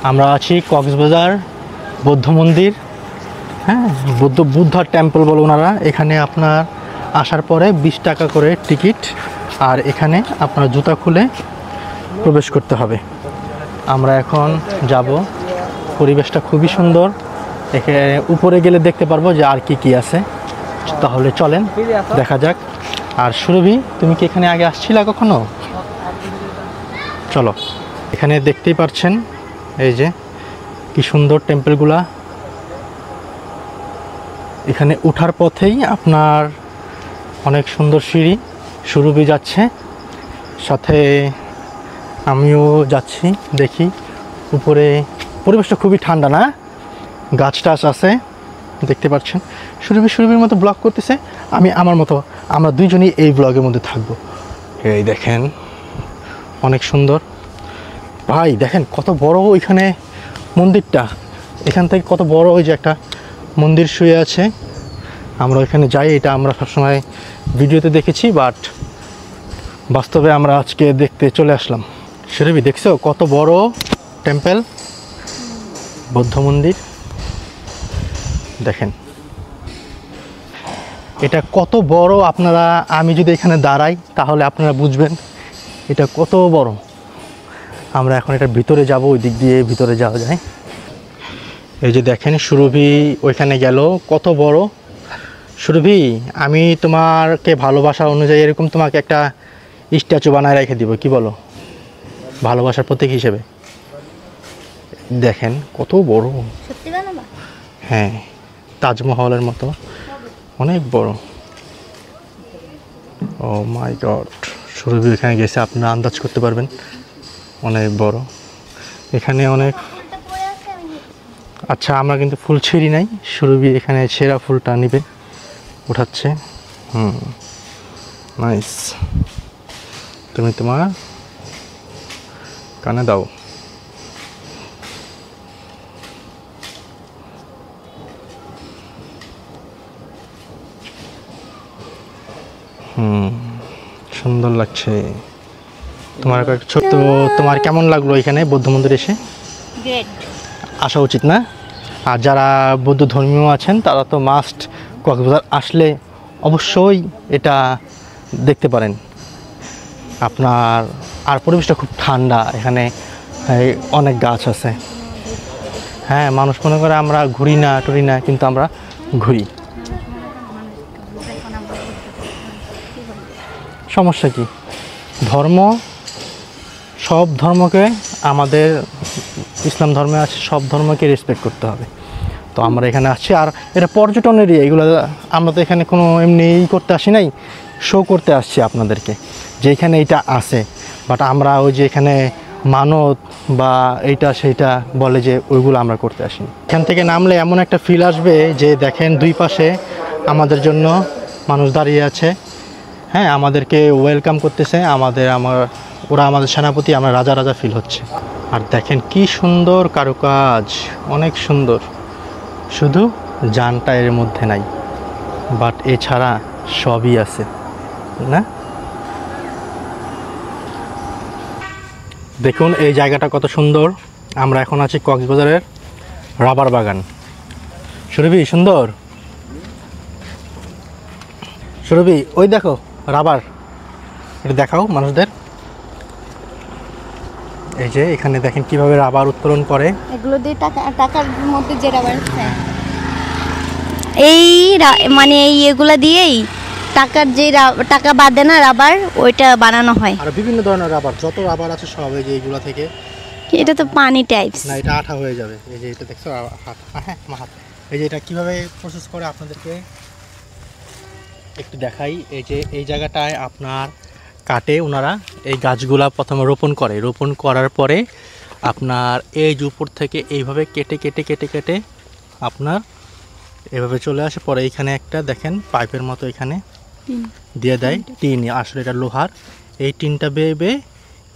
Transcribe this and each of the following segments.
আমরা আছি কক্সবাজার বৌদ্ধ মন্দির। হ্যাঁ, বুদ্ধার টেম্পল বলে ওনারা। এখানে আপনার আসার পরে 20 টাকা করে টিকিট, আর এখানে আপনার জুতা খুলে প্রবেশ করতে হবে। আমরা এখন যাব। পরিবেশটা খুবই সুন্দর। এখানে উপরে গেলে দেখতে পারবো যে আর কি কি আছে। তাহলে চলেন দেখা যাক। আর সুরভি, তুমি কি এখানে আগে আসছিলা কখনো? চলো। এখানে দেখতেই পাচ্ছেন এই যে কি সুন্দর টেম্পলগুলা। এখানে ওঠার পথেই আপনার অনেক সুন্দর সিঁড়ি। সুরভি যাচ্ছে, সাথে আমিও যাচ্ছি। দেখি উপরে পরিবেশটা খুবই ঠান্ডা, না? গাছ টাছ আছে দেখতে পাচ্ছেন। সুরভির মতো ব্লগ করতেছে, আমি আমার মতো। আমরা দুইজনই এই ব্লগের মধ্যে থাকবো। এই দেখেন অনেক সুন্দর। ভাই দেখেন কত বড় এখানে মন্দিরটা। এখান থেকে কত বড় ওই যে একটা মন্দির শুয়ে আছে। আমরা ওইখানে যাই, এটা আমরা সবসময় ভিডিওতে দেখেছি, বাট বাস্তবে আমরা আজকে দেখতে চলে আসলাম। সুরভি দেখছো কত বড় টেম্পল, বৌদ্ধ মন্দির। দেখেন এটা কত বড়। আপনারা, আমি যদি এখানে দাঁড়াই তাহলে আপনারা বুঝবেন এটা কত বড়। আমরা এখন এটার ভিতরে যাব, ওই দিক দিয়ে ভিতরে যাওয়া যায়। এই যে দেখেন সুরভি ওইখানে গেল, কত বড়। সুরভি, আমি তোমাকে ভালোবাসা অনুযায়ী এরকম তোমাকে একটা স্ট্যাচু বানায় রেখে দিব, কি বলো? ভালোবাসার প্রতীক হিসেবে। দেখেন কত বড়। সত্যি বানাবা? হ্যাঁ, তাজমহলের মতো অনেক বড়। ও মাই গড, সুরভি এখানে গেছে, আপনারা আন্দাজ করতে পারবেন অনেক বড়। এখানে অনেক। আচ্ছা, আমরা কিন্তু ফুল ছিঁড়ি নাই। সুরভি এখানে ছেঁড়া ফুলটা নিবে, উঠাচ্ছে। নাইস। তুমি তোমার কানে দাও। সুন্দর লাগছে। তোমার ছোট্ট, তোমার কেমন লাগলো এখানে বৌদ্ধ মন্দিরে এসে? গ্রেট। আসা উচিত না? আর যারা বৌদ্ধ ধর্মীয় আছেন তারা তো মাস্ট কক্সবাজার আসলে অবশ্যই এটা দেখতে পারেন আপনার। আর পরিবেশটা খুব ঠান্ডা, এখানে অনেক গাছ আছে। হ্যাঁ, মানুষ মনে করে আমরা ঘুরি না টুরি না, কিন্তু আমরা ঘুরি। সমস্যা কি? ধর্ম, সব ধর্মকে, আমাদের ইসলাম ধর্মে আছে সব ধর্মকে রেসপেক্ট করতে হবে। তো আমরা এখানে আসছি, আর এটা পর্যটন এরিয়া। এগুলো আমরা তো এখানে কোনো এমনি করতে আসি নাই, শো করতে আসছি আপনাদেরকে যে এখানে এইটা আছে। বাট আমরা ওই যে এখানে মানত বা এইটা সেইটা বলে যে ওইগুলো আমরা করতে আসিনি। এখান থেকে নামলে এমন একটা ফিল আসবে যে দেখেন দুই পাশে আমাদের জন্য মানুষ দাঁড়িয়ে আছে। হ্যাঁ, আমাদেরকে ওয়েলকাম করতেছে। ওরা আমাদের সেনাপতি, আমরা রাজা রাজা ফিল হচ্ছে। আর দেখেন কি সুন্দর কারুকাজ, অনেক সুন্দর। শুধু জানটা এর মধ্যে নাই, বাট এছাড়া সবই আছে, না? দেখুন এই জায়গাটা কত সুন্দর। আমরা এখন আছি কক্সবাজারের রাবার বাগান। সুরভি সুন্দর। সুরভি ওই দেখো রাবার, এটা দেখাও মানুষদের। এই যে এখানে দেখেন কিভাবে রাবার উত্তোলন করে। এগুলো দিয়ে টাকার মধ্যে যে রাবার আছে, এই মানে এই এগুলা দিয়েই টাকার যে টাকা বাদে না রাবার, ওইটা বানানো হয়। আর বিভিন্ন ধরনের রাবার, যত রাবার আছে সব এই যে এইগুলা থেকে। এটা তো পানি টাইপস না, এটা আঠা হয়ে যাবে। এই যে এটা দেখছো হাত, হ্যাঁ আমার হাত। এই যে এটা কিভাবে প্রসেস করে আপনাদেরকে একটু দেখাই। এই যে এই জায়গাটায় আপনার কাটে ওনারা, এই গাছগুলা প্রথমে রোপণ করে। রোপণ করার পরে আপনার এই যে উপর থেকে এইভাবে কেটে কেটে কেটে কেটে আপনার এভাবে চলে আসে। পরে এইখানে একটা দেখেন পাইপের মতো এখানে দিয়ে দেয় টিন। আসলে এটা লোহার। এই টিনটা বেয়ে বেয়ে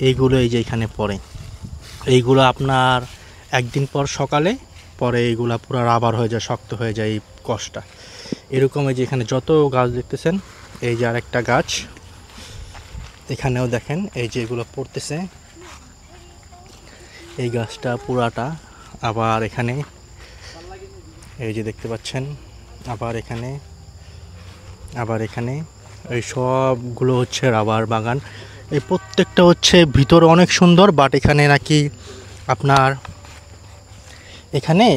এইগুলো এই যে এখানে পড়ে। এইগুলো আপনার একদিন পর সকালে পরে এইগুলা পুরো রাবার হয়ে যায়, শক্ত হয়ে যায় এই কষটা। এরকম এই যে এখানে যত গাছ দেখতেছেন, এই যে আরেকটা গাছ এখানেও দেখেন এই যে এগুলো পড়তেছে। এই গাছটা পুরাটা, আবার এখানে এই যে দেখতে পাচ্ছেন, আবার এখানে, আবার এখানে, এই সবগুলো হচ্ছে রাবার বাগান। এই প্রত্যেকটা হচ্ছে ভিতরে অনেক সুন্দর, বাট এখানে নাকি আপনার এখানে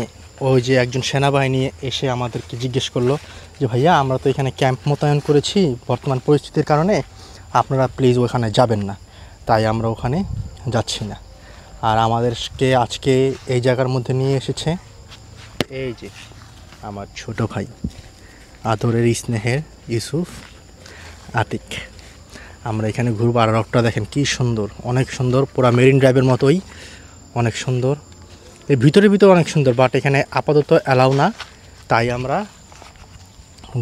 ওই যে একজন সেনাবাহিনী এসে আমাদেরকে জিজ্ঞেস করলো যে ভাইয়া আমরা তো এখানে ক্যাম্প মোতায়েন করেছি বর্তমান পরিস্থিতির কারণে, আপনারা প্লিজ ওখানে যাবেন না, তাই আমরা ওখানে যাচ্ছি না। আর আমাদেরকে আজকে এই জায়গার মধ্যে নিয়ে এসেছে এই যে আমার ছোট ভাই, আদরের স্নেহের ইউসুফ আতিক। আমরা এখানে ঘুরবো। আর রকটা দেখেন কি সুন্দর, অনেক সুন্দর, পুরা মেরিন ড্রাইভের মতোই অনেক সুন্দর। এর ভিতরে অনেক সুন্দর, বাট এখানে আপাতত অ্যালাউ না, তাই আমরা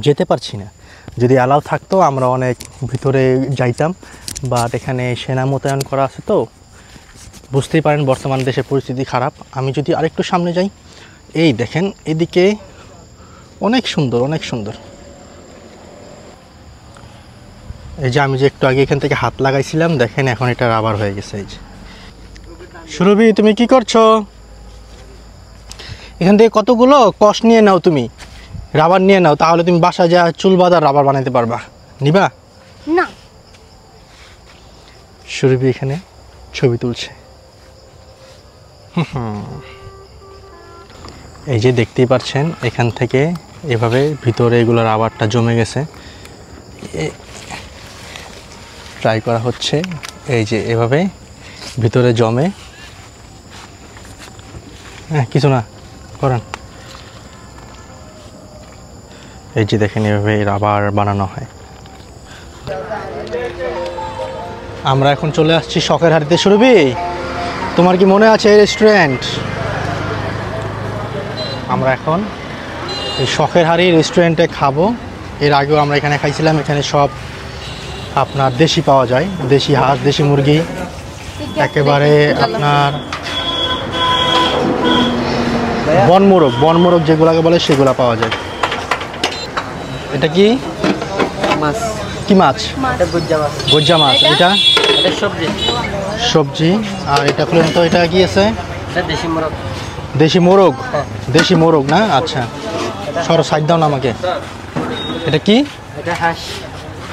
যেতে পারছি না। যদি অ্যালাউ থাকতো আমরা অনেক ভিতরে যাইতাম, বাট এখানে সেনা মোতায়েন করা আছে তো বুঝতেই পারেন বর্তমান দেশের পরিস্থিতি খারাপ। আমি যদি আরেকটু সামনে যাই, এই দেখেন এদিকে অনেক সুন্দর, অনেক সুন্দর। এই যে আমি যে একটু আগে এখান থেকে হাত লাগাইছিলাম, দেখেন এখন এটা রাবার হয়ে গেছে। এই যে সুরভি, তুমি কি করছো? এখান থেকে কতগুলো কষ নিয়ে নাও, তুমি রাবার নিয়ে নাও, তাহলে তুমি বাসায় যা চুল বাঁধার রাবার বানাতে পারবা। নিবা না? সুরভি এখানে ছবি তুলছে। এই যে দেখতেই পাচ্ছেন এখান থেকে এভাবে ভিতরে এগুলো রাবারটা জমে গেছে, ট্রাই করা হচ্ছে। এই যে এভাবে ভিতরে জমে, হ্যাঁ কিছু না করেন। এই যে দেখেন এভাবে রাবার বানানো হয়। আমরা এখন চলে আসছি শখের হাড়িতে। সুরভি, তোমার কি মনে আছে এই রেস্টুরেন্ট? আমরা এখন এই শখের হাড়ি রেস্টুরেন্টে খাবো। এর আগেও আমরা এখানে খাইছিলাম। এখানে সব আপনার দেশি পাওয়া যায়, দেশি হাঁস, দেশি মুরগি, একেবারে আপনার বনমোরগ যেগুলোকে বলে সেগুলো পাওয়া যায়। এটা কি মাছ? কি মাছ? এটা গুজ্জা মাছ। গজ্জা মাছ। এটা এটা সবজি। সবজি। আর এটা খুলেন তো, এটা কি আছে? এটা দেশি মোরগ। দেশি মোরগ? দেশি মোরগ না, আচ্ছা সরো সাইড দাও না আমাকে। এটা কি? এটা হাঁস।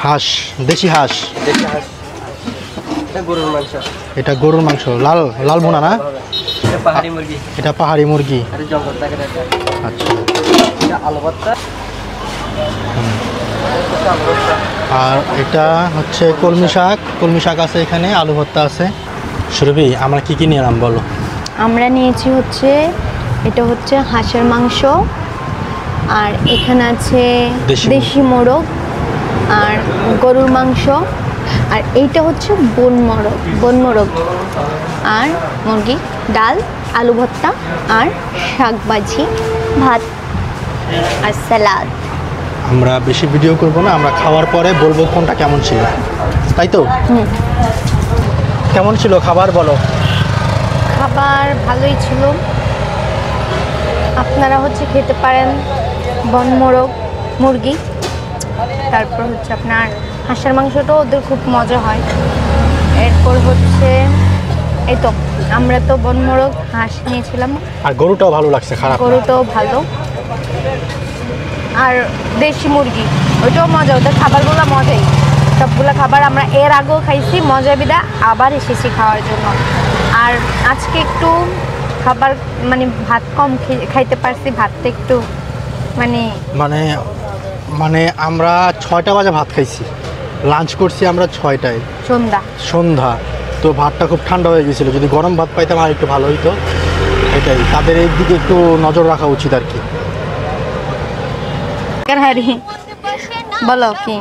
হাঁস, দেশি হাঁস। দেশি হাঁস। এটা গরুর মাংস। এটা গরুর মাংস, লাল লাল বোনা না? এটা পাহাড়ি মুরগি। এটা পাহাড়ি মুরগি। এটা জঙ্গল থেকে এটা। আচ্ছা। এটা আলু ভর্তা। আর এটা হচ্ছে কলমি শাক। কলমি শাক আছে এখানে, আলু ভর্তা আছে। সুরভি, আমরা কি কি নিলাম বলো? আমরা নিয়েছি হচ্ছে, এটা হচ্ছে হাঁসের মাংস, আর এখানে আছে দেশি মোরগ আর গরুর মাংস, আর এইটা হচ্ছে বনমোরগ আর মুরগি, ডাল, আলু ভর্তা আর শাক ভাজি, ভাত আর স্যালাড। আমরা বেশি ভিডিও করব না, আমরা খাওয়ার পরে বলবো কোনটা কেমন ছিল, তাই তো? কেমন ছিল খাবার বলো? খাবার ভালোই ছিল। আপনারা হচ্ছে খেতে পারেন বনমোরগ মুরগি, তারপর হচ্ছে আপনার হাঁসের মাংসটাও ওদের খুব মজা হয়। এরপর হচ্ছে এই তো আমরা তো বনমোরগ হাঁস নিয়েছিলাম, আর গরুটাও ভালো লাগছে, খারাপ না। গরুটাও ভালো, আর দেশি মুরগি ওইটাও মজা। ওদের খাবারগুলো মজাই, সবগুলো খাবার আমরা এর আগেও খাইছি, মজা বিদা আবার এসেছি খাওয়ার জন্য। আর আজকে একটু খাবার মানে ভাত কম খাইতে পারছি, ভাতটা একটু মানে মানে মানে আমরা 6টা বাজে ভাত খাইছি, লাঞ্চ করছি আমরা 6টায় সন্ধ্যা। তো ভাতটা খুব ঠান্ডা হয়ে গেছিলো, যদি গরম ভাত পাইতাম আর একটু ভালো হইতো। এটাই, তাদের এই দিকে একটু নজর রাখা উচিত আর কি। বলো কি?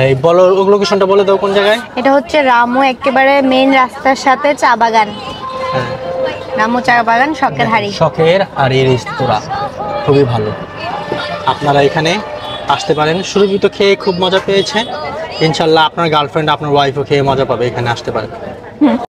এই বলো, ওগুলো লোকেশনটা বলে দাও কোন জায়গায়। এটা হচ্ছে রামু, একেবারে মেইন রাস্তার সাথে চা বাগান। রামু চা বাগান, শখের হাড়ি। শখের হাড়ি রেস্তোরাঁ খুবই ভালো, আপনারা এখানে আসতে পারেন। সুরভি তো খেয়ে খুব মজা পেয়েছে, ইনশাল্লাহ আপনার গার্লফ্রেন্ড, আপনার ওয়াইফও খেয়ে মজা পাবে, এখানে আসতে পারেন।